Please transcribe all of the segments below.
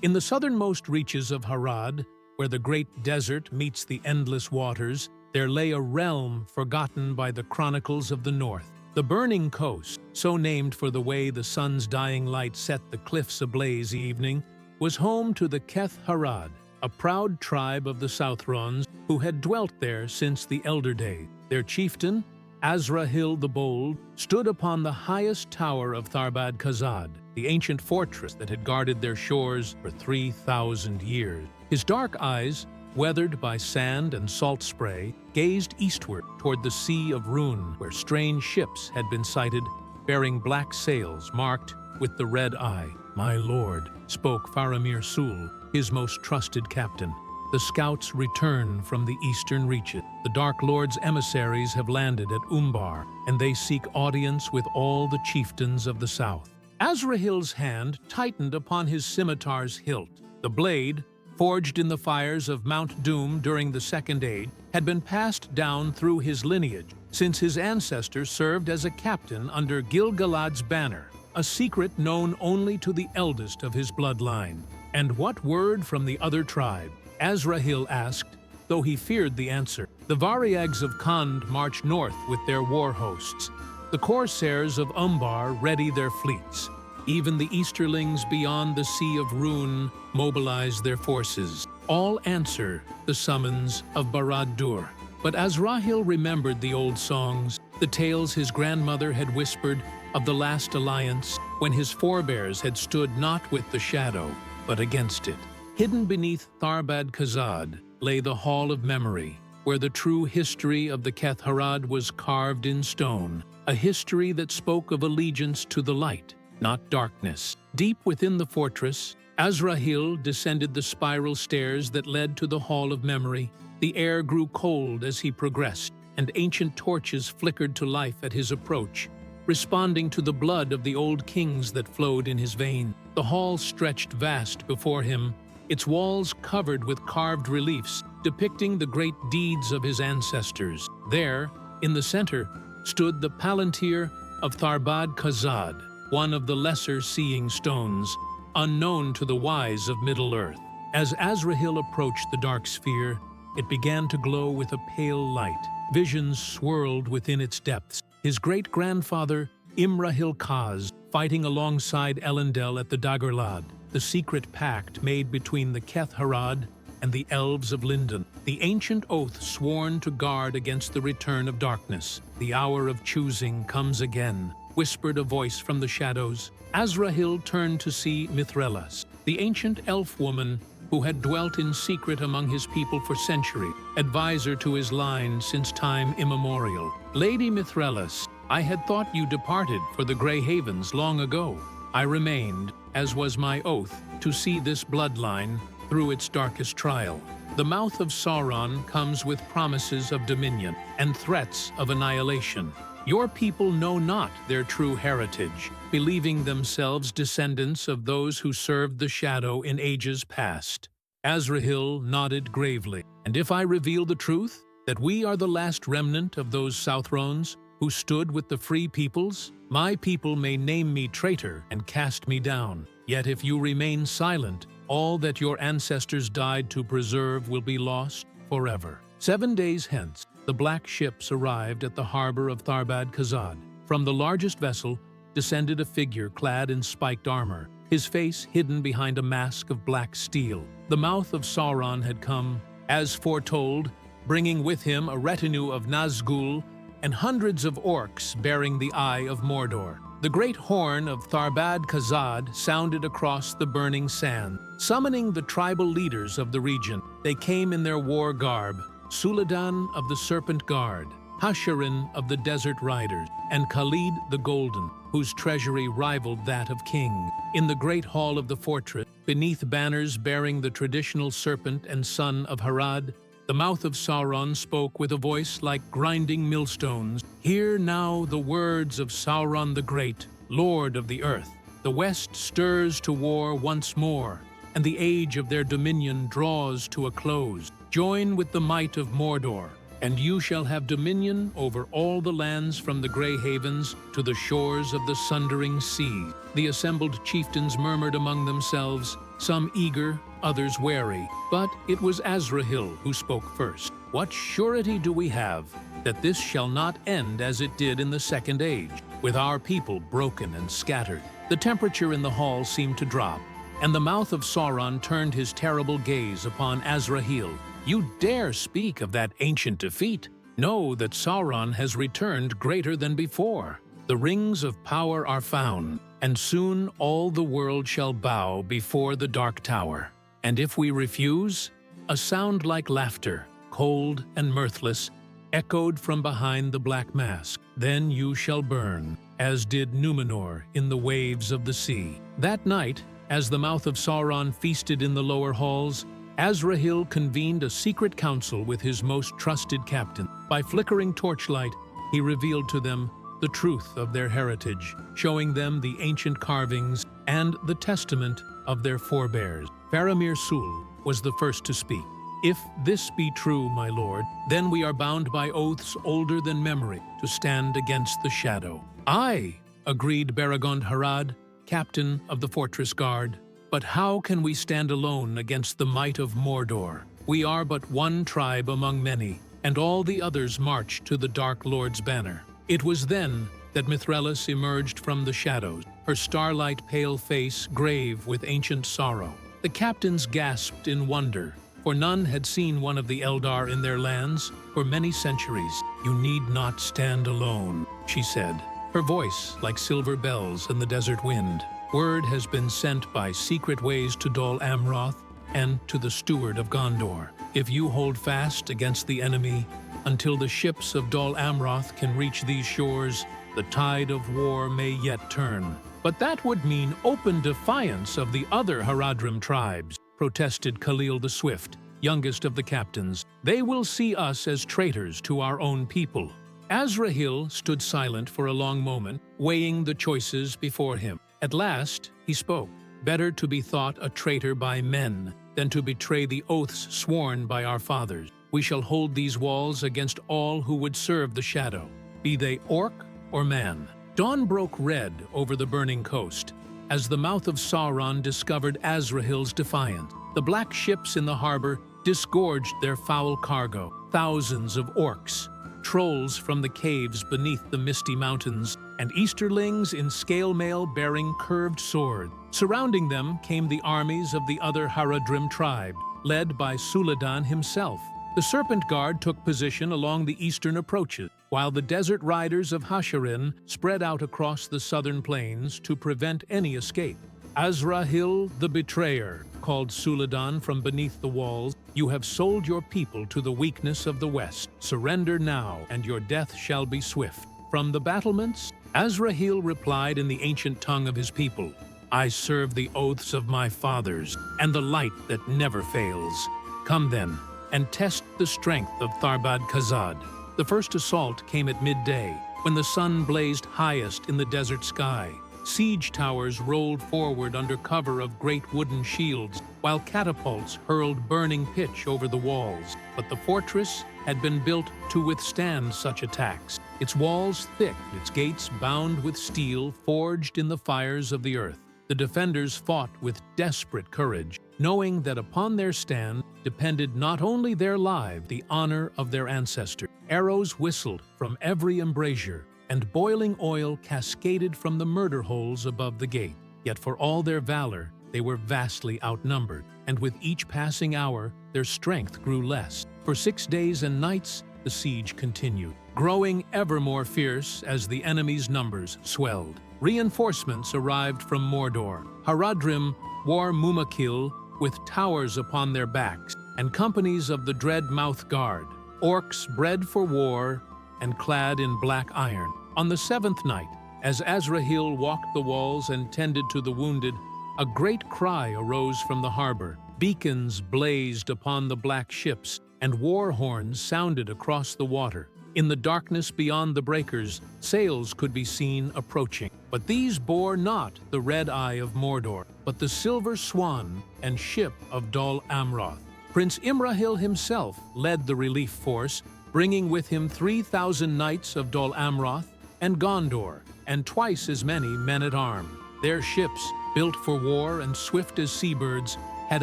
In the southernmost reaches of Harad, where the great desert meets the endless waters, there lay a realm forgotten by the chronicles of the north. The burning coast, so named for the way the sun's dying light set the cliffs ablaze evening, was home to the Keth Harad, a proud tribe of the Southrons who had dwelt there since the elder day. Their chieftain, Azrahil the Bold, stood upon the highest tower of Tharbad Khazad, the ancient fortress that had guarded their shores for 3,000 years. His dark eyes, weathered by sand and salt spray, gazed eastward toward the Sea of Rune, where strange ships had been sighted, bearing black sails marked with the red eye. "My lord," spoke Faramir Sul, his most trusted captain. "The scouts return from the eastern reaches. The Dark Lord's emissaries have landed at Umbar, and they seek audience with all the chieftains of the south." Azrahil's hand tightened upon his scimitar's hilt. The blade, forged in the fires of Mount Doom during the Second Age, had been passed down through his lineage, since his ancestor served as a captain under Gil-galad's banner, a secret known only to the eldest of his bloodline. "And what word from the other tribe?" Azrahil asked, though he feared the answer. "The Variags of Khand march north with their war hosts. The corsairs of Umbar ready their fleets. Even the Easterlings beyond the Sea of Rune mobilize their forces. All answer the summons of Barad-dûr." But Azrahil remembered the old songs, the tales his grandmother had whispered of the last alliance, when his forebears had stood not with the shadow, but against it. Hidden beneath Tharbad Khazad lay the Hall of Memory, where the true history of the Keth Harad was carved in stone, a history that spoke of allegiance to the light, not darkness. Deep within the fortress, Azrahil descended the spiral stairs that led to the Hall of Memory. The air grew cold as he progressed, and ancient torches flickered to life at his approach, responding to the blood of the old kings that flowed in his veins. The hall stretched vast before him, its walls covered with carved reliefs depicting the great deeds of his ancestors. There, in the center, stood the Palantir of Tharbad Khazad, one of the lesser seeing stones, unknown to the wise of Middle-earth. As Azrahil approached the dark sphere, it began to glow with a pale light. Visions swirled within its depths. His great-grandfather, Imrahil-Khaz, fighting alongside Elendil at the Dagorlad, the secret pact made between the Keth Harad and the elves of Lindon, the ancient oath sworn to guard against the return of darkness. "The hour of choosing comes again," whispered a voice from the shadows. Azrahil turned to see Mithrelas, the ancient elf woman who had dwelt in secret among his people for centuries, advisor to his line since time immemorial. "Lady Mithrelas, I had thought you departed for the Grey Havens long ago. I remained, as was my oath, to see this bloodline through its darkest trial. The mouth of Sauron comes with promises of dominion and threats of annihilation. Your people know not their true heritage, believing themselves descendants of those who served the Shadow in ages past." Azrahil nodded gravely. "And if I reveal the truth, that we are the last remnant of those Southrons who stood with the free peoples, my people may name me traitor and cast me down. Yet if you remain silent, all that your ancestors died to preserve will be lost forever." 7 days hence, the black ships arrived at the harbor of Tharbad Khazad. From the largest vessel descended a figure clad in spiked armor, his face hidden behind a mask of black steel. The mouth of Sauron had come, as foretold, bringing with him a retinue of Nazgûl and hundreds of orcs bearing the Eye of Mordor. The great horn of Tharbad Khazad sounded across the burning sand, summoning the tribal leaders of the region. They came in their war garb: Suladan of the Serpent Guard, Hasharin of the Desert Riders, and Khalid the Golden, whose treasury rivaled that of kings. In the great hall of the fortress, beneath banners bearing the traditional serpent and son of Harad, the mouth of Sauron spoke with a voice like grinding millstones. "Hear now the words of Sauron the Great, Lord of the Earth. The West stirs to war once more, and the age of their dominion draws to a close. Join with the might of Mordor, and you shall have dominion over all the lands from the Grey Havens to the shores of the Sundering Sea." The assembled chieftains murmured among themselves, some eager, others wary. But it was Azrahil who spoke first. "What surety do we have that this shall not end as it did in the Second Age, with our people broken and scattered?" The temperature in the hall seemed to drop, and the mouth of Sauron turned his terrible gaze upon Azrahil. "You dare speak of that ancient defeat? Know that Sauron has returned greater than before. The rings of power are found, and soon all the world shall bow before the Dark Tower. And if we refuse?" A sound like laughter, cold and mirthless, echoed from behind the black mask. "Then you shall burn, as did Numenor in the waves of the sea." That night, as the mouth of Sauron feasted in the lower halls, Azrahil convened a secret council with his most trusted captain. By flickering torchlight, he revealed to them the truth of their heritage, showing them the ancient carvings and the testament of their forebears. Faramir Sul was the first to speak. "If this be true, my lord, then we are bound by oaths older than memory to stand against the shadow." "Aye," agreed Baragond Harad, captain of the fortress guard. "But how can we stand alone against the might of Mordor? We are but one tribe among many, and all the others march to the Dark Lord's banner." It was then that Mithrellis emerged from the shadows, her starlight pale face grave with ancient sorrow. The captains gasped in wonder, for none had seen one of the Eldar in their lands for many centuries. "You need not stand alone," she said, her voice like silver bells in the desert wind. "Word has been sent by secret ways to Dol Amroth and to the steward of Gondor. If you hold fast against the enemy until the ships of Dol Amroth can reach these shores, the tide of war may yet turn." "But that would mean open defiance of the other Haradrim tribes," protested Khalil the Swift, youngest of the captains. "They will see us as traitors to our own people." Azrahil stood silent for a long moment, weighing the choices before him. At last, he spoke. "Better to be thought a traitor by men than to betray the oaths sworn by our fathers. We shall hold these walls against all who would serve the shadow, be they orc or man." Dawn broke red over the burning coast as the mouth of Sauron discovered Azrahil's defiance. The black ships in the harbor disgorged their foul cargo. Thousands of orcs, trolls from the caves beneath the misty mountains, and Easterlings in scale mail bearing curved swords. Surrounding them came the armies of the other Haradrim tribe, led by Suladan himself. The Serpent Guard took position along the eastern approaches, while the desert riders of Hasharin spread out across the southern plains to prevent any escape. "Azrahil the Betrayer," called Suladan from beneath the walls, "you have sold your people to the weakness of the West. Surrender now, and your death shall be swift." From the battlements, Azrahil replied in the ancient tongue of his people, "I serve the oaths of my fathers, and the light that never fails. Come then, and test the strength of Tharbad Khazad." The first assault came at midday, when the sun blazed highest in the desert sky. Siege towers rolled forward under cover of great wooden shields, while catapults hurled burning pitch over the walls. But the fortress had been built to withstand such attacks. Its walls thick, its gates bound with steel forged in the fires of the earth. The defenders fought with desperate courage, knowing that upon their stand depended not only their lives, the honor of their ancestors. Arrows whistled from every embrasure, and boiling oil cascaded from the murder holes above the gate. Yet for all their valor, they were vastly outnumbered, and with each passing hour, their strength grew less. For 6 days and nights, the siege continued, growing ever more fierce as the enemy's numbers swelled. Reinforcements arrived from Mordor. Haradrim wore Mumakil with towers upon their backs, and companies of the dread Mouth Guard, orcs bred for war and clad in black iron. On the 7th night, as Azrahil walked the walls and tended to the wounded, a great cry arose from the harbor. Beacons blazed upon the black ships, and war horns sounded across the water. In the darkness beyond the breakers, sails could be seen approaching. But these bore not the red eye of Mordor, but the silver swan and ship of Dol Amroth. Prince Imrahil himself led the relief force, bringing with him 3,000 knights of Dol Amroth and Gondor, and twice as many men-at-arms. Their ships, built for war and swift as seabirds, had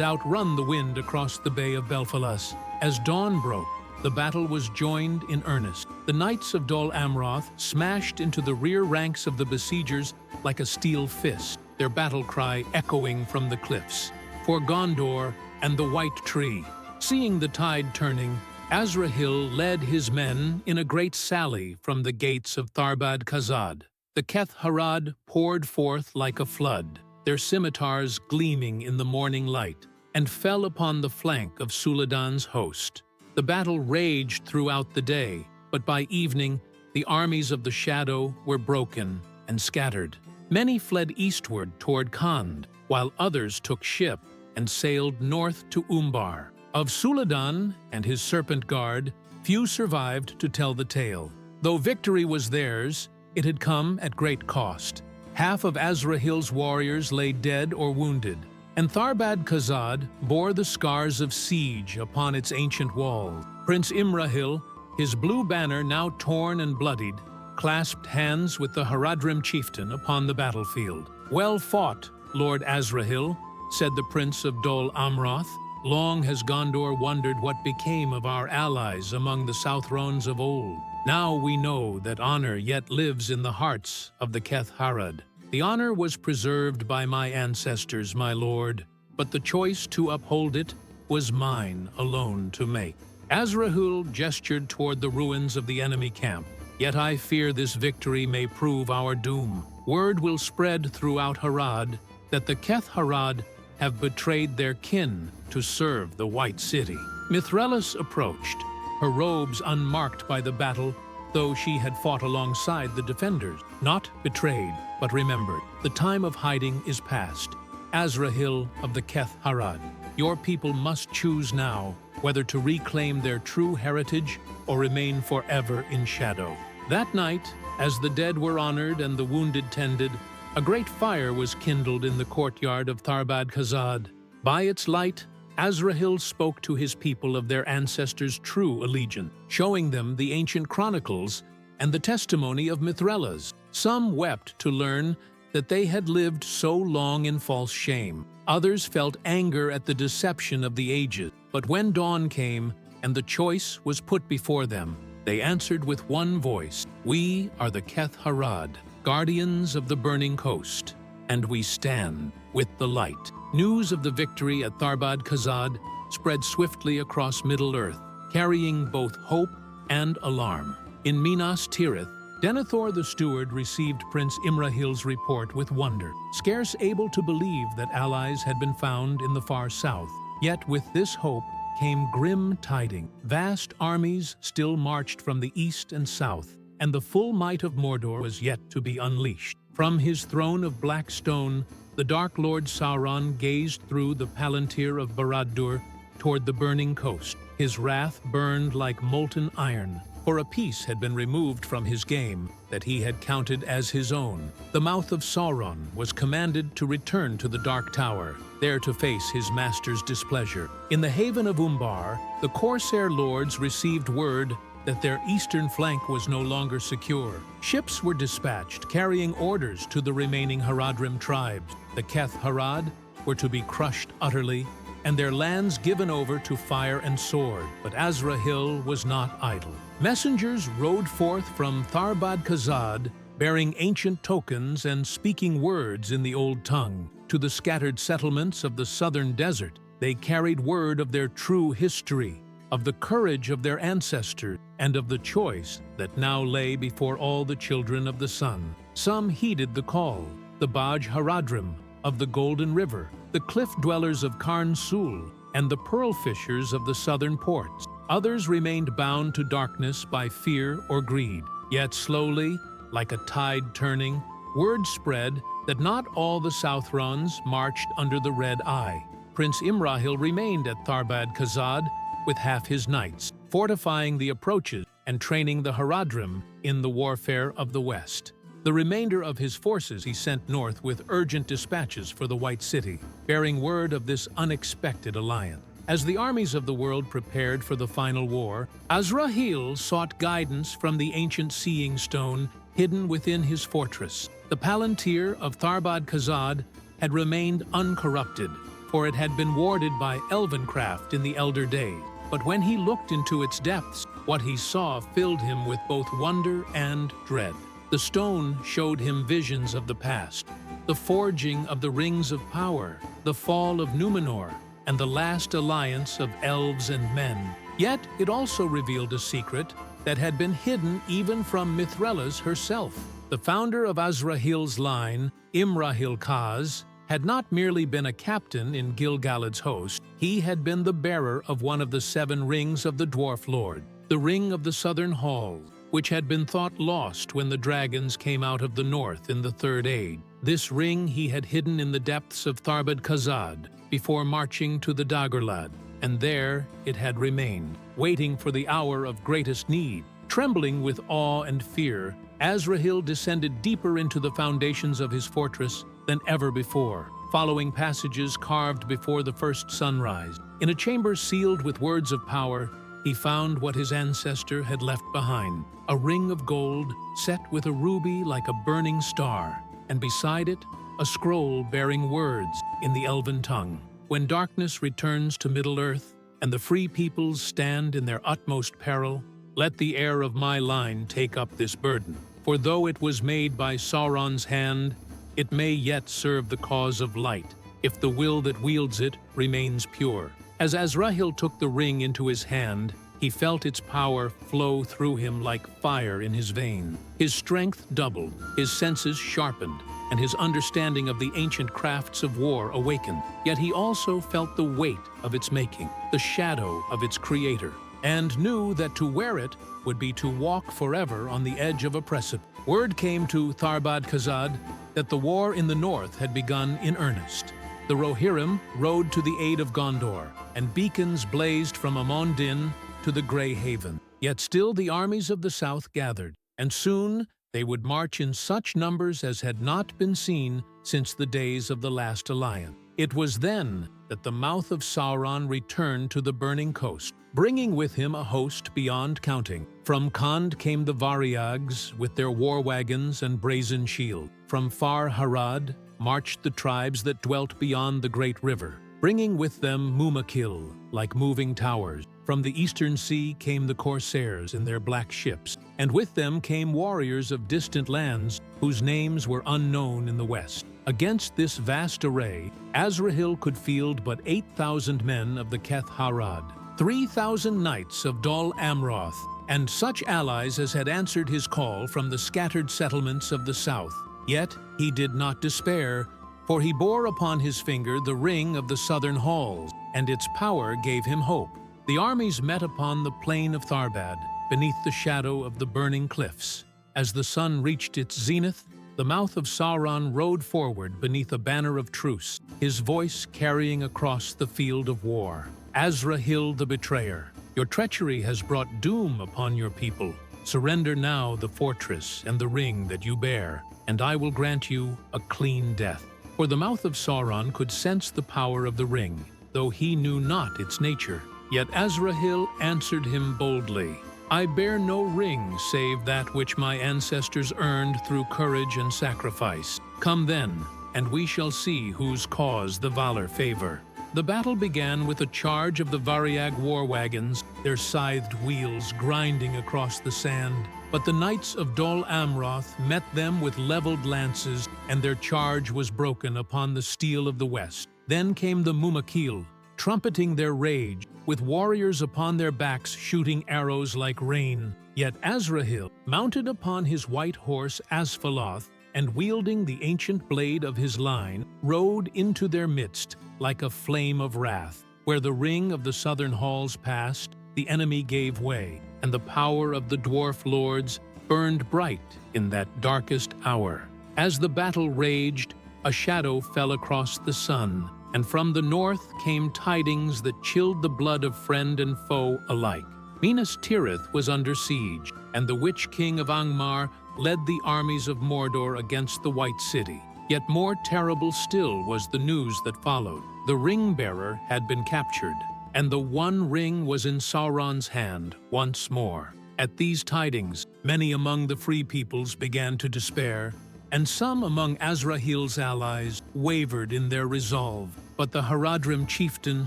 outrun the wind across the Bay of Belfalas. As dawn broke, the battle was joined in earnest. The knights of Dol Amroth smashed into the rear ranks of the besiegers like a steel fist, their battle cry echoing from the cliffs, "For Gondor and the White Tree." Seeing the tide turning, Azrahil led his men in a great sally from the gates of Tharbad Khazad. The Keth Harad poured forth like a flood, their scimitars gleaming in the morning light, and fell upon the flank of Suladan's host. The battle raged throughout the day, but by evening the armies of the shadow were broken and scattered. Many fled eastward toward Khand, while others took ship and sailed north to Umbar. Of Suladan and his serpent guard, few survived to tell the tale. Though victory was theirs, it had come at great cost. Half of Azrahil's warriors lay dead or wounded, and Tharbad Khazad bore the scars of siege upon its ancient walls. Prince Imrahil, his blue banner now torn and bloodied, clasped hands with the Haradrim chieftain upon the battlefield. "Well fought, Lord Azrahil," said the prince of Dol Amroth. "Long has Gondor wondered what became of our allies among the Southrons of old. Now we know that honor yet lives in the hearts of the Keth Harad. The honor was preserved by my ancestors, my lord, but the choice to uphold it was mine alone to make." Azrahil gestured toward the ruins of the enemy camp. "Yet I fear this victory may prove our doom. Word will spread throughout Harad that the Keth Harad have betrayed their kin to serve the White City." Mithrelis approached, her robes unmarked by the battle, though she had fought alongside the defenders. "Not betrayed, but remembered. The time of hiding is past. Azrahil of the Keth Harad, your people must choose now whether to reclaim their true heritage or remain forever in shadow." That night, as the dead were honored and the wounded tended, a great fire was kindled in the courtyard of Tharbad Khazad. By its light, Azrahil spoke to his people of their ancestors' true allegiance, showing them the ancient chronicles and the testimony of Mithrelis. Some wept to learn that they had lived so long in false shame. Others felt anger at the deception of the ages. But when dawn came and the choice was put before them, they answered with one voice, "We are the Keth Harad, guardians of the burning coast, and we stand with the light." News of the victory at Tharbad Khazad spread swiftly across Middle-earth, carrying both hope and alarm. In Minas Tirith, Denethor the steward received Prince Imrahil's report with wonder, scarce able to believe that allies had been found in the far south. Yet with this hope came grim tidings. Vast armies still marched from the east and south, and the full might of Mordor was yet to be unleashed. From his throne of black stone, the Dark Lord Sauron gazed through the Palantir of Barad-dûr toward the burning coast. His wrath burned like molten iron, for a piece had been removed from his game that he had counted as his own. The mouth of Sauron was commanded to return to the Dark Tower, there to face his master's displeasure. In the haven of Umbar, the Corsair lords received word that their eastern flank was no longer secure. Ships were dispatched, carrying orders to the remaining Haradrim tribes. The Keth Harad were to be crushed utterly, and their lands given over to fire and sword. But Azrahil was not idle. Messengers rode forth from Tharbad Khazad, bearing ancient tokens and speaking words in the old tongue. To the scattered settlements of the southern desert, they carried word of their true history, of the courage of their ancestors, and of the choice that now lay before all the children of the sun. Some heeded the call, the Baj Haradrim of the Golden River, the cliff dwellers of Karn Sul, and the pearl fishers of the southern ports. Others remained bound to darkness by fear or greed. Yet slowly, like a tide turning, word spread that not all the Southrons marched under the Red Eye. Prince Imrahil remained at Tharbad Khazad with half his knights, fortifying the approaches and training the Haradrim in the warfare of the west. The remainder of his forces he sent north with urgent dispatches for the White City, bearing word of this unexpected alliance. As the armies of the world prepared for the final war, Azrahil sought guidance from the ancient seeing stone hidden within his fortress. The Palantir of Tharbad Khazad had remained uncorrupted, for it had been warded by elven craft in the elder days. But when he looked into its depths, what he saw filled him with both wonder and dread. The stone showed him visions of the past, the forging of the rings of power, the fall of Numenor, and the last alliance of elves and men. Yet it also revealed a secret that had been hidden even from Mithrelas herself. The founder of Azrahil's line, Imrahil Kaz, had not merely been a captain in Gil-galad's host, he had been the bearer of one of the 7 rings of the Dwarf Lord, the Ring of the Southern Hall, which had been thought lost when the dragons came out of the north in the Third Age. This ring he had hidden in the depths of Tharbad Khazad before marching to the Dagorlad, and there it had remained, waiting for the hour of greatest need. Trembling with awe and fear, Azrahil descended deeper into the foundations of his fortress than ever before, following passages carved before the first sunrise. In a chamber sealed with words of power, he found what his ancestor had left behind, a ring of gold set with a ruby like a burning star, and beside it, a scroll bearing words in the elven tongue. When darkness returns to Middle-earth, and the free peoples stand in their utmost peril, let the heir of my line take up this burden. For though it was made by Sauron's hand, it may yet serve the cause of light, if the will that wields it remains pure. As Azrahil took the ring into his hand, he felt its power flow through him like fire in his veins. His strength doubled, his senses sharpened, and his understanding of the ancient crafts of war awakened. Yet he also felt the weight of its making, the shadow of its creator, and knew that to wear it would be to walk forever on the edge of a precipice. Word came to Tharbad Khazad that the war in the north had begun in earnest. The Rohirrim rode to the aid of Gondor, and beacons blazed from Amon Din to the Grey Haven. Yet still the armies of the south gathered, and soon they would march in such numbers as had not been seen since the days of the last alliance. It was then that the mouth of Sauron returned to the burning coast, bringing with him a host beyond counting. From Khand came the Variags with their war wagons and brazen shield. From far Harad marched the tribes that dwelt beyond the great river, bringing with them Mumakil like moving towers. From the eastern sea came the corsairs in their black ships, and with them came warriors of distant lands whose names were unknown in the west. Against this vast array, Azrahil could field but 8,000 men of the Keth Harad, 3,000 knights of Dol Amroth, and such allies as had answered his call from the scattered settlements of the south. Yet he did not despair, for he bore upon his finger the ring of the southern halls, and its power gave him hope. The armies met upon the plain of Tharbad, beneath the shadow of the burning cliffs. As the sun reached its zenith, the mouth of Sauron rode forward beneath a banner of truce, his voice carrying across the field of war. Azrahil the betrayer, your treachery has brought doom upon your people. Surrender now the fortress and the ring that you bear, and I will grant you a clean death. For the mouth of Sauron could sense the power of the ring, though he knew not its nature. Yet Azrahil answered him boldly, I bear no ring save that which my ancestors earned through courage and sacrifice. Come then, and we shall see whose cause the valor favor. The battle began with a charge of the Variag war wagons, their scythed wheels grinding across the sand. But the knights of Dol Amroth met them with leveled lances, and their charge was broken upon the steel of the west. Then came the Mumakil, trumpeting their rage, with warriors upon their backs shooting arrows like rain. Yet Azrahil, mounted upon his white horse Asphaloth, and wielding the ancient blade of his line, rode into their midst like a flame of wrath. Where the ring of the southern halls passed, the enemy gave way, and the power of the dwarf lords burned bright in that darkest hour. As the battle raged, a shadow fell across the sun, and from the north came tidings that chilled the blood of friend and foe alike. Minas Tirith was under siege, and the Witch King of Angmar led the armies of Mordor against the White City. Yet more terrible still was the news that followed. The ring-bearer had been captured, and the one ring was in Sauron's hand once more. At these tidings, many among the free peoples began to despair, and some among Azrahil's allies wavered in their resolve. But the Haradrim chieftain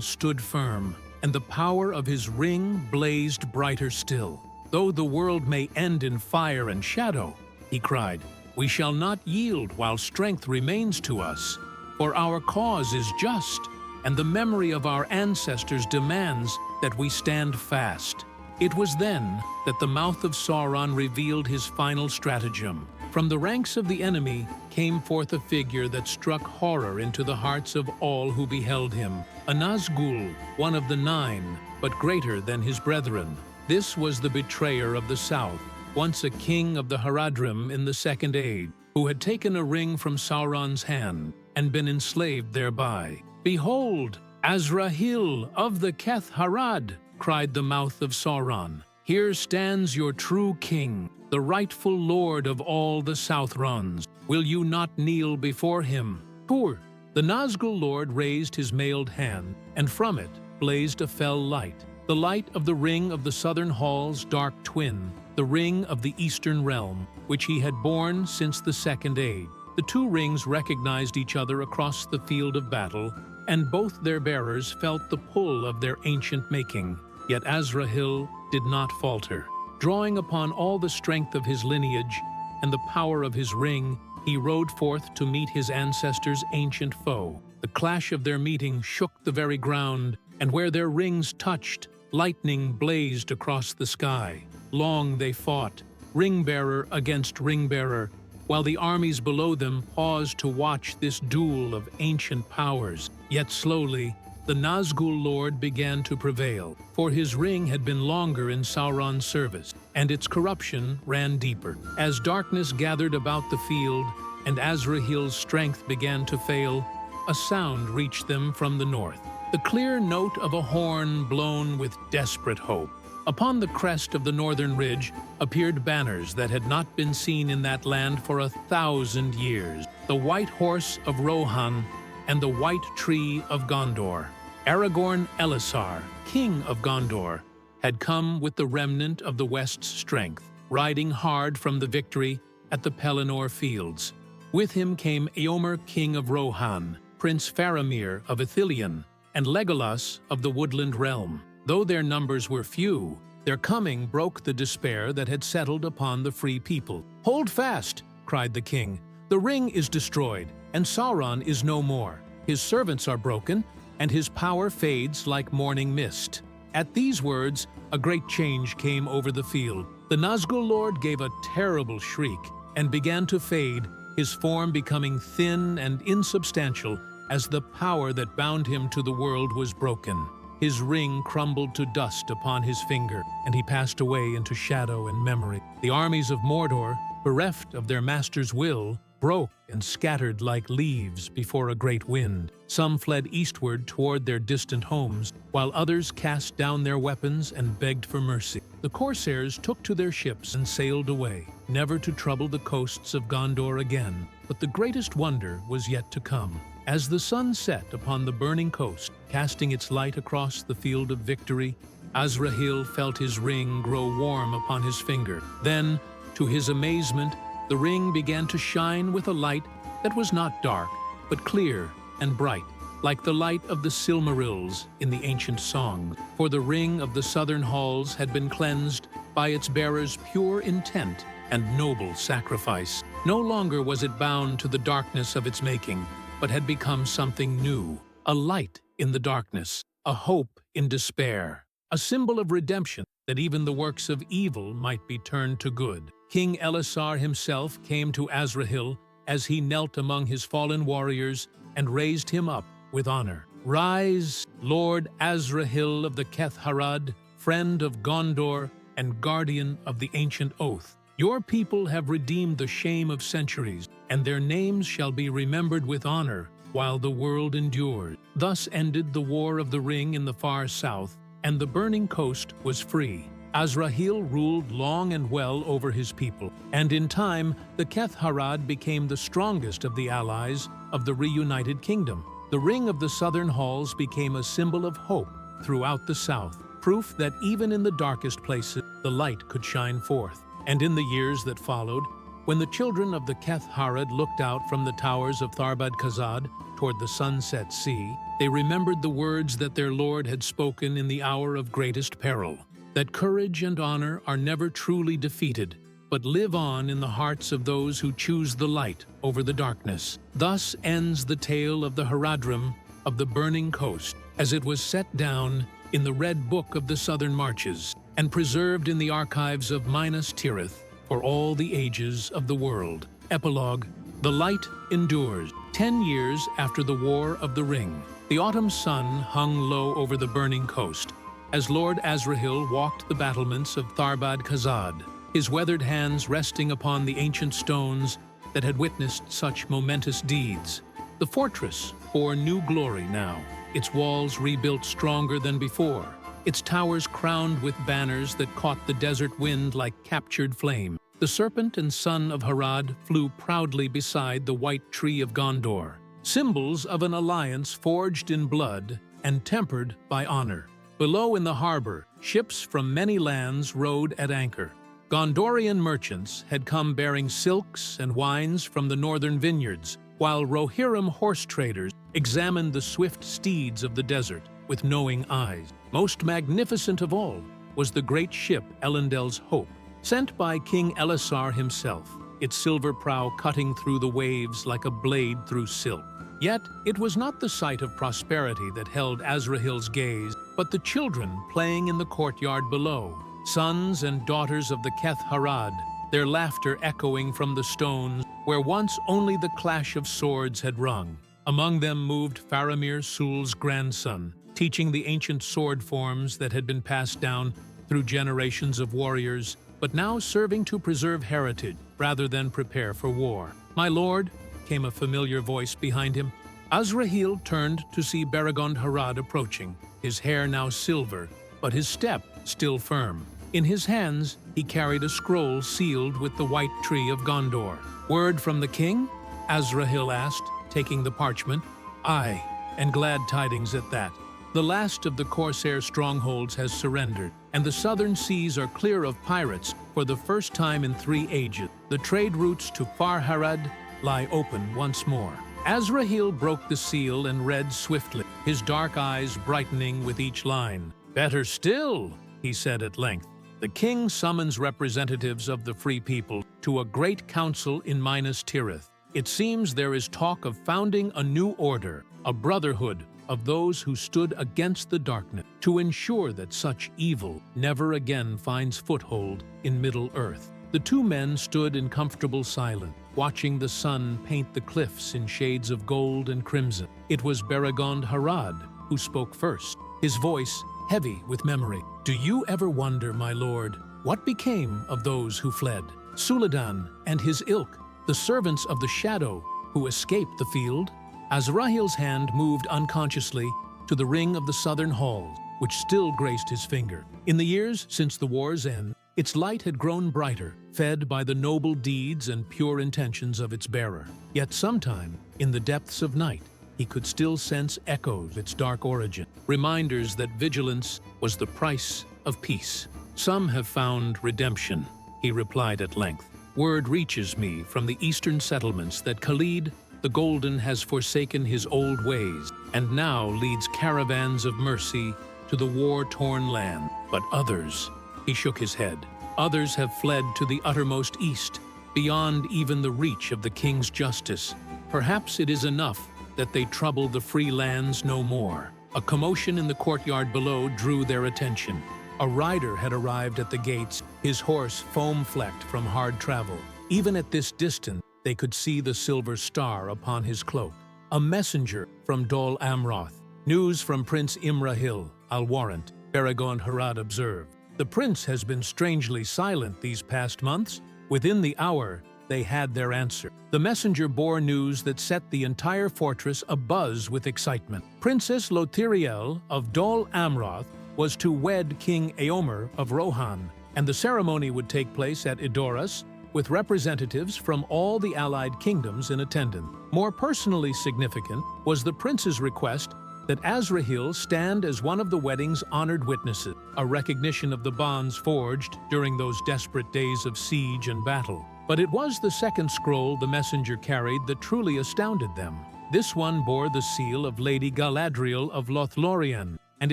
stood firm, and the power of his ring blazed brighter still. "Though the world may end in fire and shadow," he cried, "we shall not yield while strength remains to us. For our cause is just, and the memory of our ancestors demands that we stand fast." It was then that the mouth of Sauron revealed his final stratagem. From the ranks of the enemy came forth a figure that struck horror into the hearts of all who beheld him. A Nazgul, one of the 9, but greater than his brethren. This was the betrayer of the south, once a king of the Haradrim in the Second Age, who had taken a ring from Sauron's hand and been enslaved thereby. "Behold, Azrahil of the Keth Harad!" cried the mouth of Sauron. "Here stands your true king, the rightful lord of all the Southrons. Will you not kneel before him?" Poor! The Nazgul lord raised his mailed hand, and from it blazed a fell light, the light of the ring of the southern hall's dark twin, the ring of the eastern realm, which he had borne since the Second Age. The two rings recognized each other across the field of battle, and both their bearers felt the pull of their ancient making. Yet Azrahil did not falter. Drawing upon all the strength of his lineage and the power of his ring, he rode forth to meet his ancestors' ancient foe. The clash of their meeting shook the very ground, and where their rings touched, lightning blazed across the sky. Long they fought, ring-bearer against ring-bearer, while the armies below them paused to watch this duel of ancient powers. Yet slowly, the Nazgul lord began to prevail, for his ring had been longer in Sauron's service, and its corruption ran deeper. As darkness gathered about the field, and Azrahil's strength began to fail, a sound reached them from the north, the clear note of a horn blown with desperate hope. Upon the crest of the northern ridge appeared banners that had not been seen in that land for 1,000 years, the white horse of Rohan and the white tree of Gondor. Aragorn Elessar, king of Gondor, had come with the remnant of the West's strength, riding hard from the victory at the Pelennor fields. With him came Eomer, king of Rohan, Prince Faramir of Ithilien, and Legolas of the Woodland Realm. Though their numbers were few, their coming broke the despair that had settled upon the free people. "Hold fast!" cried the king. "The ring is destroyed, and Sauron is no more. His servants are broken, and his power fades like morning mist." At these words, a great change came over the field. The Nazgul lord gave a terrible shriek and began to fade, his form becoming thin and insubstantial as the power that bound him to the world was broken. His ring crumbled to dust upon his finger, and he passed away into shadow and memory. The armies of Mordor, bereft of their master's will, broke and scattered like leaves before a great wind. Some fled eastward toward their distant homes, while others cast down their weapons and begged for mercy. The corsairs took to their ships and sailed away, never to trouble the coasts of Gondor again. But the greatest wonder was yet to come. As the sun set upon the burning coast, casting its light across the field of victory, Azrahil felt his ring grow warm upon his finger. Then, to his amazement, the ring began to shine with a light that was not dark, but clear and bright, like the light of the Silmarils in the ancient songs. For the ring of the southern halls had been cleansed by its bearer's pure intent and noble sacrifice. No longer was it bound to the darkness of its making, but had become something new, a light in the darkness, a hope in despair, a symbol of redemption, that even the works of evil might be turned to good. King Elessar himself came to Azrahil as he knelt among his fallen warriors and raised him up with honor. "Rise, Lord Azrahil of the Keth Harad, friend of Gondor and guardian of the ancient oath. Your people have redeemed the shame of centuries, and their names shall be remembered with honor while the world endures." Thus ended the War of the Ring in the far south, and the burning coast was free. Azrahil ruled long and well over his people, and in time the Keth Harad became the strongest of the allies of the reunited kingdom. The ring of the southern halls became a symbol of hope throughout the south, proof that even in the darkest places the light could shine forth. And in the years that followed, When the children of the Keth Harad looked out from the towers of Tharbad Khazad toward the sunset sea, they remembered the words that their Lord had spoken in the hour of greatest peril, that courage and honor are never truly defeated, but live on in the hearts of those who choose the light over the darkness. Thus ends the tale of the Haradrim of the burning coast, as it was set down in the Red Book of the Southern Marches and preserved in the archives of Minas Tirith for all the ages of the world. Epilogue: The light endures. 10 years after the War of the Ring, the autumn sun hung low over the burning coast as Lord Azrahil walked the battlements of Tharbad Khazad, his weathered hands resting upon the ancient stones that had witnessed such momentous deeds. The fortress bore new glory now, its walls rebuilt stronger than before, its towers crowned with banners that caught the desert wind like captured flame. The serpent and son of Harad flew proudly beside the white tree of Gondor, symbols of an alliance forged in blood and tempered by honor. Below in the harbor, ships from many lands rode at anchor. Gondorian merchants had come bearing silks and wines from the northern vineyards, while Rohirrim horse traders examined the swift steeds of the desert with knowing eyes. Most magnificent of all was the great ship Elendil's Hope, sent by King Elisar himself, its silver prow cutting through the waves like a blade through silk. Yet it was not the sight of prosperity that held Azrahil's gaze, but the children playing in the courtyard below, sons and daughters of the Keth Harad, their laughter echoing from the stones where once only the clash of swords had rung. Among them moved Faramir Sul's grandson, teaching the ancient sword forms that had been passed down through generations of warriors, but now serving to preserve heritage rather than prepare for war. "My lord," came a familiar voice behind him. Azrahil turned to see Beregond Harad approaching, his hair now silver, but his step still firm. In his hands, he carried a scroll sealed with the white tree of Gondor. "Word from the king?" Azrahil asked, taking the parchment. "Aye, and glad tidings at that. The last of the Corsair strongholds has surrendered, and the southern seas are clear of pirates for the first time in 3 ages. The trade routes to Far Harad lie open once more." Azrahil broke the seal and read swiftly, his dark eyes brightening with each line. "Better still," he said at length. "The king summons representatives of the free people to a great council in Minas Tirith. It seems there is talk of founding a new order, a brotherhood of those who stood against the darkness, to ensure that such evil never again finds foothold in Middle-earth." The 2 men stood in comfortable silence, watching the sun paint the cliffs in shades of gold and crimson. It was Beregond Harad who spoke first, his voice heavy with memory. "Do you ever wonder, my lord, what became of those who fled? Suladan and his ilk, the servants of the shadow who escaped the field?" Azrahil's hand moved unconsciously to the ring of the southern halls, which still graced his finger. In the years since the war's end, its light had grown brighter, fed by the noble deeds and pure intentions of its bearer. Yet sometime, in the depths of night, he could still sense echoes of its dark origin, reminders that vigilance was the price of peace. "Some have found redemption," he replied at length. "Word reaches me from the eastern settlements that Khalid the Golden has forsaken his old ways and now leads caravans of mercy to the war-torn land. But others," he shook his head, "others have fled to the uttermost east, beyond even the reach of the king's justice. Perhaps it is enough that they trouble the free lands no more." A commotion in the courtyard below drew their attention. A rider had arrived at the gates, his horse foam-flecked from hard travel. Even at this distance, they could see the silver star upon his cloak. "A messenger from Dol Amroth. News from Prince Imrahil, I'll warrant," Beregond Harad observed. "The prince has been strangely silent these past months." Within the hour, they had their answer. The messenger bore news that set the entire fortress abuzz with excitement. Princess Lothiriel of Dol Amroth was to wed King Eomer of Rohan, and the ceremony would take place at Edoras, with representatives from all the allied kingdoms in attendance. More personally significant was the prince's request that Azrahil stand as one of the wedding's honored witnesses, a recognition of the bonds forged during those desperate days of siege and battle. But it was the second scroll the messenger carried that truly astounded them. This one bore the seal of Lady Galadriel of Lothlorien, and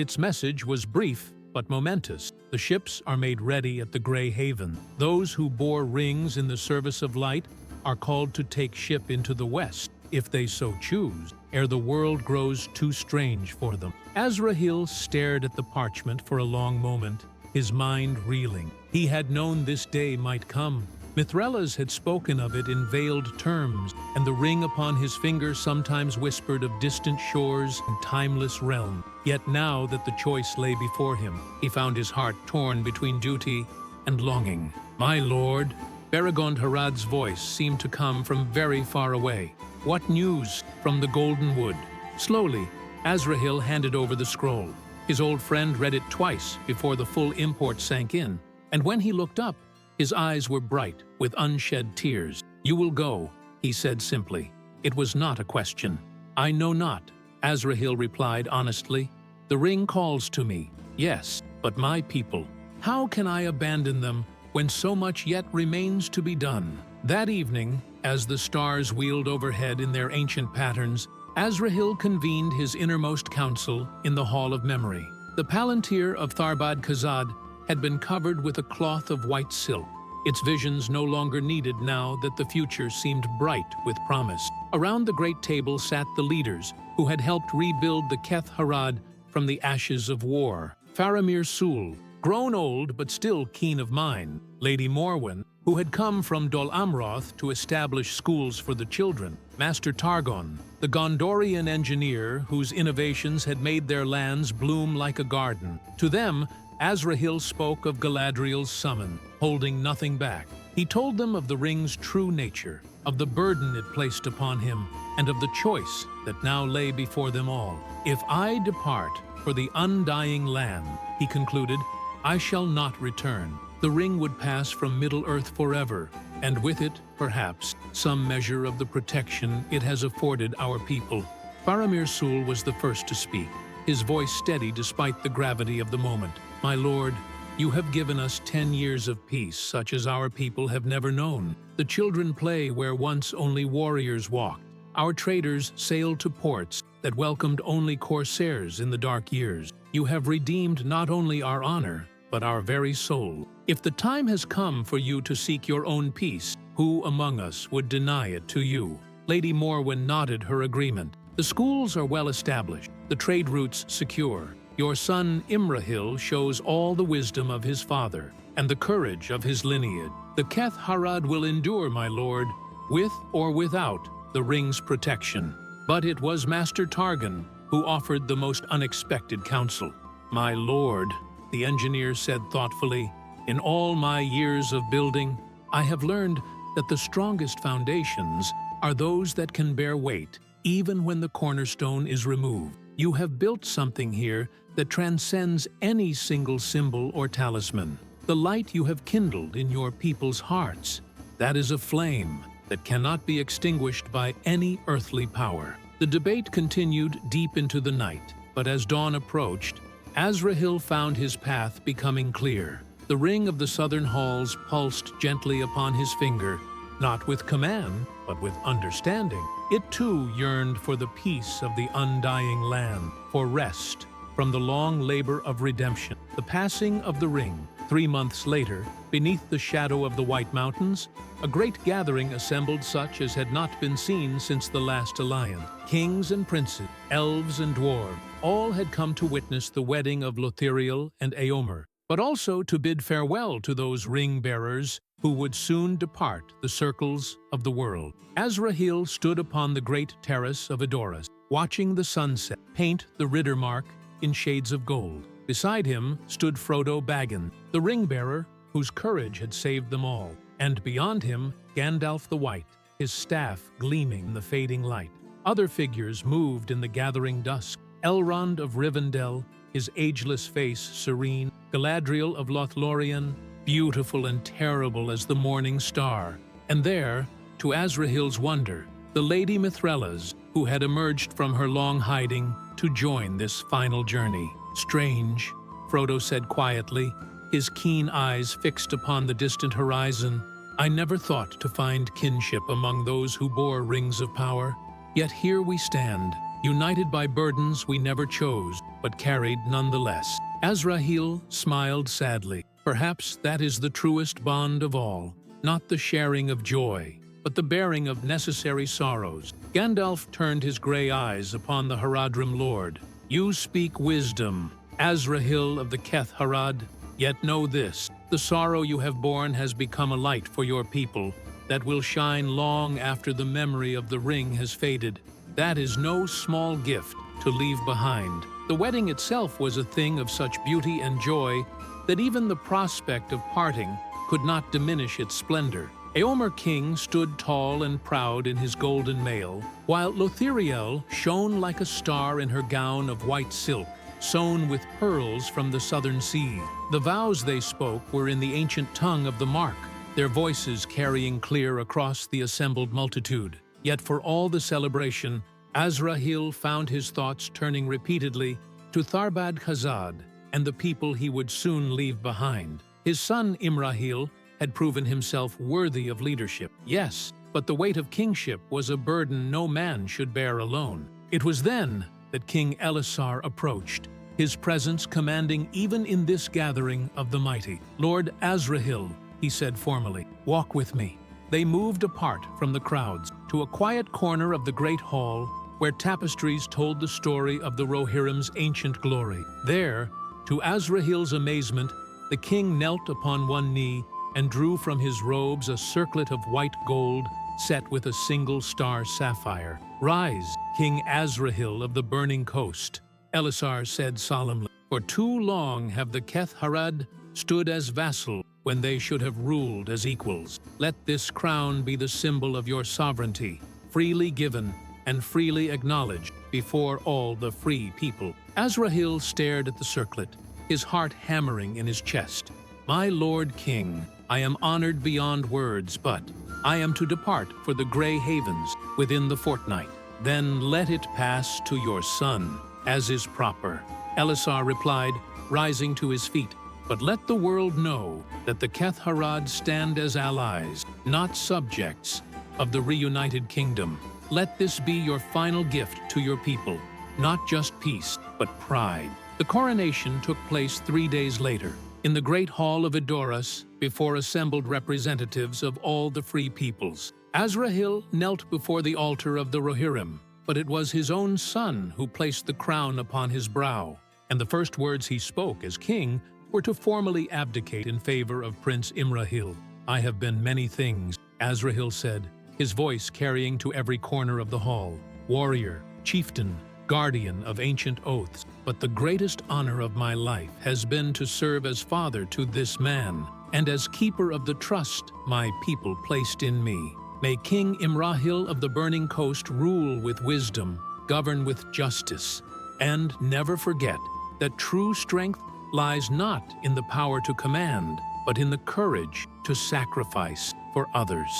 its message was brief but momentous. The ships are made ready at the Grey Haven. Those who bore rings in the service of light are called to take ship into the west, if they so choose, ere the world grows too strange for them. Azrahil stared at the parchment for a long moment, his mind reeling. He had known this day might come. Mithrellas had spoken of it in veiled terms, and the ring upon his finger sometimes whispered of distant shores and timeless realm. Yet now that the choice lay before him, he found his heart torn between duty and longing. "My lord," Beregond Harad's voice seemed to come from very far away. "What news from the Golden Wood?" Slowly, Azrahil handed over the scroll. His old friend read it twice before the full import sank in, and when he looked up, his eyes were bright with unshed tears. "You will go," he said simply. It was not a question. "I know not," Azrahil replied honestly. "The ring calls to me, yes, but my people. How can I abandon them when so much yet remains to be done?" That evening, as the stars wheeled overhead in their ancient patterns, Azrahil convened his innermost council in the Hall of Memory. The palantir of Tharbad Khazad had been covered with a cloth of white silk. Its visions no longer needed now that the future seemed bright with promise. Around the great table sat the leaders who had helped rebuild the Keth Harad from the ashes of war. Faramir Sul, grown old but still keen of mind. Lady Morwen, who had come from Dol Amroth to establish schools for the children. Master Targon, the Gondorian engineer whose innovations had made their lands bloom like a garden. To them, Azrahil spoke of Galadriel's summon, holding nothing back. He told them of the ring's true nature, of the burden it placed upon him, and of the choice that now lay before them all. "If I depart for the undying land," he concluded, "I shall not return. The ring would pass from Middle-earth forever, and with it, perhaps, some measure of the protection it has afforded our people." Faramir Sul was the first to speak, his voice steady despite the gravity of the moment. "My lord, you have given us 10 years of peace such as our people have never known. The children play where once only warriors walked. Our traders sailed to ports that welcomed only corsairs in the dark years. You have redeemed not only our honor, but our very soul. If the time has come for you to seek your own peace, who among us would deny it to you?" Lady Morwen nodded her agreement. "The schools are well established, the trade routes secure. Your son Imrahil shows all the wisdom of his father and the courage of his lineage. The Keth Harad will endure, my lord, with or without the ring's protection." But it was Master Targon who offered the most unexpected counsel. "My lord," the engineer said thoughtfully, "in all my years of building, I have learned that the strongest foundations are those that can bear weight, even when the cornerstone is removed. You have built something here that transcends any single symbol or talisman. The light you have kindled in your people's hearts, that is a flame that cannot be extinguished by any earthly power." The debate continued deep into the night, but as dawn approached, Azrahil found his path becoming clear. The ring of the southern halls pulsed gently upon his finger, not with command, but with understanding. It too yearned for the peace of the undying land, for rest from the long labor of redemption. The passing of the ring. 3 months later, beneath the shadow of the White Mountains, a great gathering assembled such as had not been seen since the last alliance. Kings and princes, elves and dwarves, all had come to witness the wedding of Lothiriel and Éomer, but also to bid farewell to those ring-bearers who would soon depart the circles of the world. Azrahil stood upon the great terrace of Edoras, watching the sunset paint the Riddermark in shades of gold. Beside him stood Frodo Baggins, the ring-bearer whose courage had saved them all, and beyond him Gandalf the White, his staff gleaming in the fading light. Other figures moved in the gathering dusk. Elrond of Rivendell, his ageless face serene, Galadriel of Lothlorien, beautiful and terrible as the morning star, and there, to Azrahil's wonder, the Lady Mithrellas, who had emerged from her long hiding to join this final journey. "Strange," Frodo said quietly, his keen eyes fixed upon the distant horizon. I never thought to find kinship among those who bore rings of power. Yet here we stand, united by burdens we never chose, but carried nonetheless. Azrahil smiled sadly. Perhaps that is the truest bond of all, not the sharing of joy, but the bearing of necessary sorrows. Gandalf turned his gray eyes upon the Haradrim Lord. You speak wisdom, Azrahil of the Keth Harad. Yet know this, the sorrow you have borne has become a light for your people that will shine long after the memory of the ring has faded. That is no small gift to leave behind. The wedding itself was a thing of such beauty and joy that even the prospect of parting could not diminish its splendor. Eomer King stood tall and proud in his golden mail, while Lothiriel shone like a star in her gown of white silk, sewn with pearls from the southern sea. The vows they spoke were in the ancient tongue of the Mark, their voices carrying clear across the assembled multitude. Yet for all the celebration, Azrahil found his thoughts turning repeatedly to Tharbad Khazad and the people he would soon leave behind. His son Imrahil had proven himself worthy of leadership, yes, but the weight of kingship was a burden no man should bear alone. It was then that King Elisar approached, his presence commanding even in this gathering of the mighty. Lord Azrahil, he said formally, walk with me. They moved apart from the crowds to a quiet corner of the great hall where tapestries told the story of the Rohirrim's ancient glory. There, to Azrahil's amazement, the king knelt upon one knee and drew from his robes a circlet of white gold set with a single star sapphire. Rise, King Azrahil of the burning coast, Elisar said solemnly. For too long have the Keth Harad stood as vassal when they should have ruled as equals. Let this crown be the symbol of your sovereignty, freely given and freely acknowledged before all the free people. Azrahil stared at the circlet, his heart hammering in his chest. My Lord King, I am honored beyond words, but I am to depart for the Grey Havens within the fortnight. Then let it pass to your son, as is proper, Elisar replied, rising to his feet. But let the world know that the Keth Harad stand as allies, not subjects, of the reunited kingdom. Let this be your final gift to your people, not just peace, but pride. The coronation took place 3 days later, in the great hall of Edoras, before assembled representatives of all the free peoples. Azrahil knelt before the altar of the Rohirrim, but it was his own son who placed the crown upon his brow, and the first words he spoke as king were to formally abdicate in favor of Prince Imrahil. I have been many things, Azrahil said, his voice carrying to every corner of the hall. Warrior, chieftain, guardian of ancient oaths, but the greatest honor of my life has been to serve as father to this man, and as keeper of the trust my people placed in me. May King Imrahil of the Burning Coast rule with wisdom, govern with justice, and never forget that true strength lies not in the power to command, but in the courage to sacrifice for others.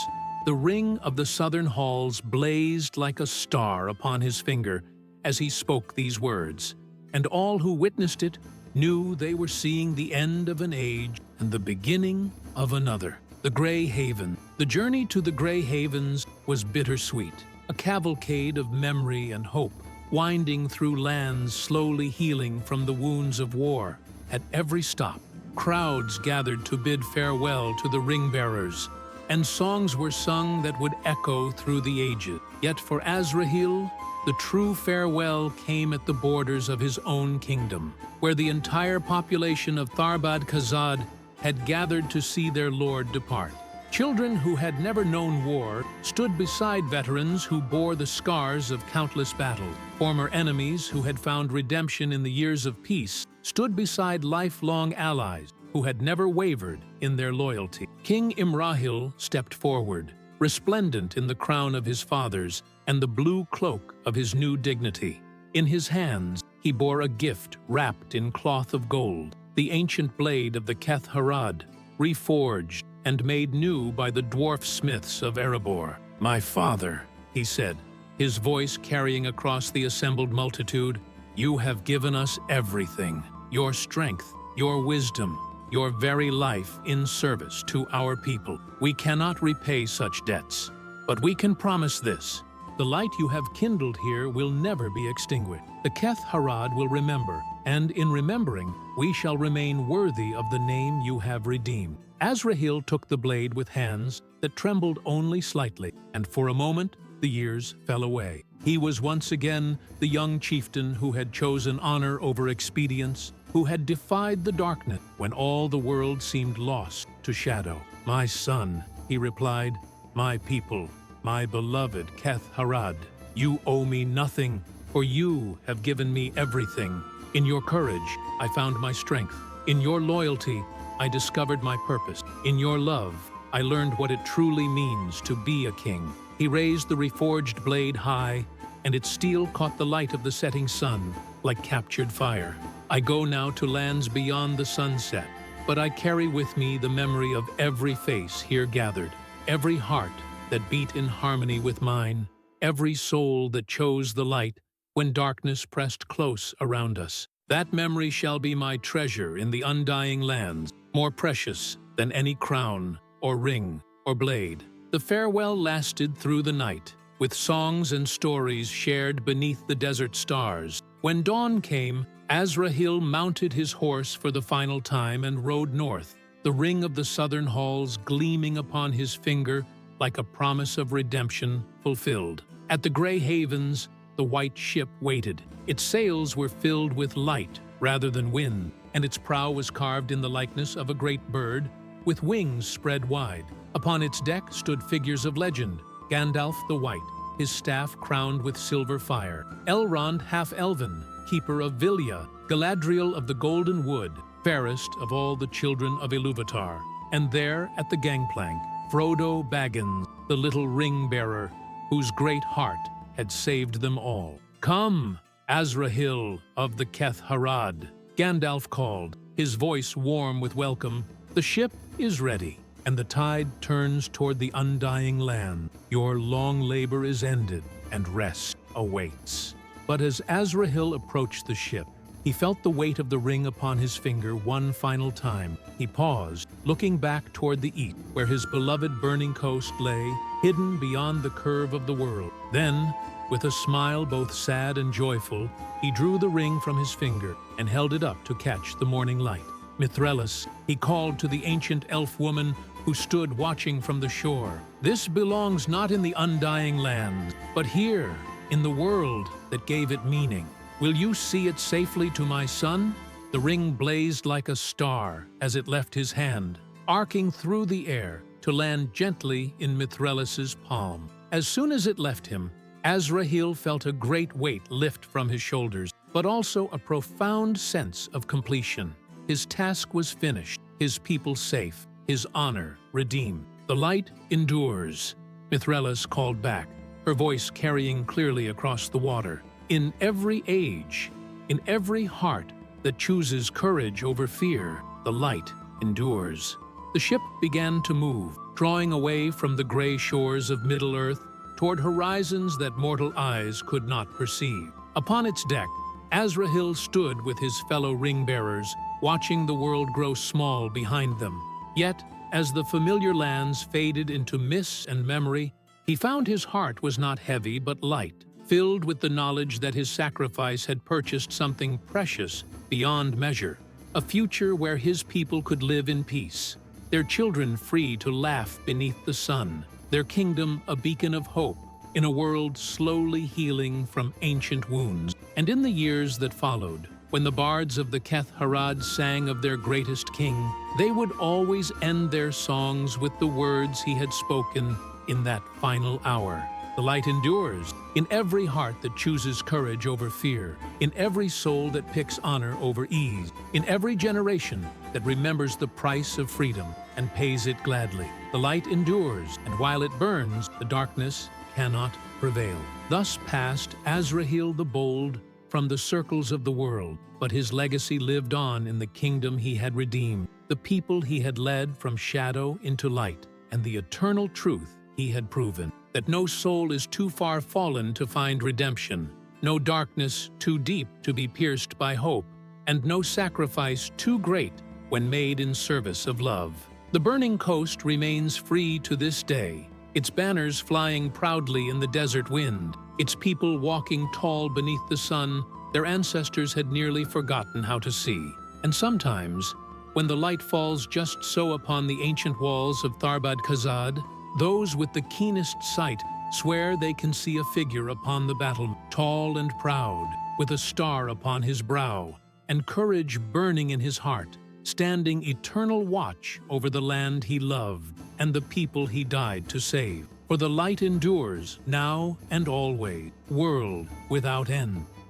The ring of the southern halls blazed like a star upon his finger as he spoke these words, and all who witnessed it knew they were seeing the end of an age and the beginning of another. The Grey Haven. The journey to the Grey Havens was bittersweet, a cavalcade of memory and hope, winding through lands slowly healing from the wounds of war. At every stop, crowds gathered to bid farewell to the ring-bearers, and songs were sung that would echo through the ages. Yet for Azrahil, the true farewell came at the borders of his own kingdom, where the entire population of Tharbad Khazad had gathered to see their lord depart. Children who had never known war stood beside veterans who bore the scars of countless battles. Former enemies who had found redemption in the years of peace stood beside lifelong allies who had never wavered in their loyalty. King Imrahil stepped forward, resplendent in the crown of his fathers and the blue cloak of his new dignity. In his hands, he bore a gift wrapped in cloth of gold, the ancient blade of the Keth Harad, reforged and made new by the dwarf smiths of Erebor. My father, he said, his voice carrying across the assembled multitude, you have given us everything, your strength, your wisdom, your very life in service to our people. We cannot repay such debts, but we can promise this. The light you have kindled here will never be extinguished. The Keth Harad will remember, and in remembering, we shall remain worthy of the name you have redeemed. Azrahil took the blade with hands that trembled only slightly, and for a moment the years fell away. He was once again the young chieftain who had chosen honor over expedience, who had defied the darkness when all the world seemed lost to shadow. "My son," he replied, "my people, my beloved Keth Harad, you owe me nothing, for you have given me everything. In your courage, I found my strength. In your loyalty, I discovered my purpose. In your love, I learned what it truly means to be a king." He raised the reforged blade high, and its steel caught the light of the setting sun like captured fire. "I go now to lands beyond the sunset, but I carry with me the memory of every face here gathered, every heart that beat in harmony with mine, every soul that chose the light when darkness pressed close around us. That memory shall be my treasure in the undying lands, more precious than any crown or ring or blade." The farewell lasted through the night, with songs and stories shared beneath the desert stars. When dawn came, Azrahil mounted his horse for the final time and rode north, the ring of the southern halls gleaming upon his finger like a promise of redemption fulfilled. At the gray havens, the white ship waited. Its sails were filled with light rather than wind, and its prow was carved in the likeness of a great bird with wings spread wide. Upon its deck stood figures of legend: Gandalf the White, his staff crowned with silver fire; Elrond half-elven, keeper of Vilya; Galadriel of the Golden Wood, fairest of all the children of Ilúvatar; and there, at the gangplank, Frodo Baggins, the little ring-bearer, whose great heart had saved them all. "Come, Azrahil of the Keth Harad," Gandalf called, his voice warm with welcome. "The ship is ready, and the tide turns toward the undying land. Your long labor is ended, and rest awaits." But as Azrahil approached the ship, he felt the weight of the ring upon his finger one final time. He paused, looking back toward the east, where his beloved burning coast lay, hidden beyond the curve of the world. Then, with a smile both sad and joyful, he drew the ring from his finger and held it up to catch the morning light. "Mithrellis," he called to the ancient elf woman who stood watching from the shore. "This belongs not in the undying land, but here, in the world that gave it meaning. Will you see it safely to my son?" The ring blazed like a star as it left his hand, arcing through the air to land gently in Mithrellis's palm. As soon as it left him, Azrahil felt a great weight lift from his shoulders, but also a profound sense of completion. His task was finished, his people safe, his honor redeemed. "The light endures," Mithrellis called back, her voice carrying clearly across the water. "In every age, in every heart that chooses courage over fear, the light endures." The ship began to move, drawing away from the gray shores of Middle-earth toward horizons that mortal eyes could not perceive. Upon its deck, Azrahil stood with his fellow ring-bearers, watching the world grow small behind them. Yet, as the familiar lands faded into mist and memory, he found his heart was not heavy but light, filled with the knowledge that his sacrifice had purchased something precious beyond measure, a future where his people could live in peace, their children free to laugh beneath the sun, their kingdom a beacon of hope in a world slowly healing from ancient wounds. And in the years that followed, when the bards of the Keth Harad sang of their greatest king, they would always end their songs with the words he had spoken in that final hour. The light endures in every heart that chooses courage over fear, in every soul that picks honor over ease, in every generation that remembers the price of freedom and pays it gladly. The light endures, and while it burns, the darkness cannot prevail. Thus passed Azrahil the Bold from the circles of the world, but his legacy lived on in the kingdom he had redeemed, the people he had led from shadow into light, and the eternal truth he had proven, that no soul is too far fallen to find redemption, no darkness too deep to be pierced by hope, and no sacrifice too great when made in service of love. The burning coast remains free to this day, its banners flying proudly in the desert wind, its people walking tall beneath the sun their ancestors had nearly forgotten how to see. And sometimes, when the light falls just so upon the ancient walls of Tharbad Khazad, those with the keenest sight swear they can see a figure upon the battle, tall and proud, with a star upon his brow, and courage burning in his heart, standing eternal watch over the land he loved and the people he died to save. For the light endures, now and always, world without end.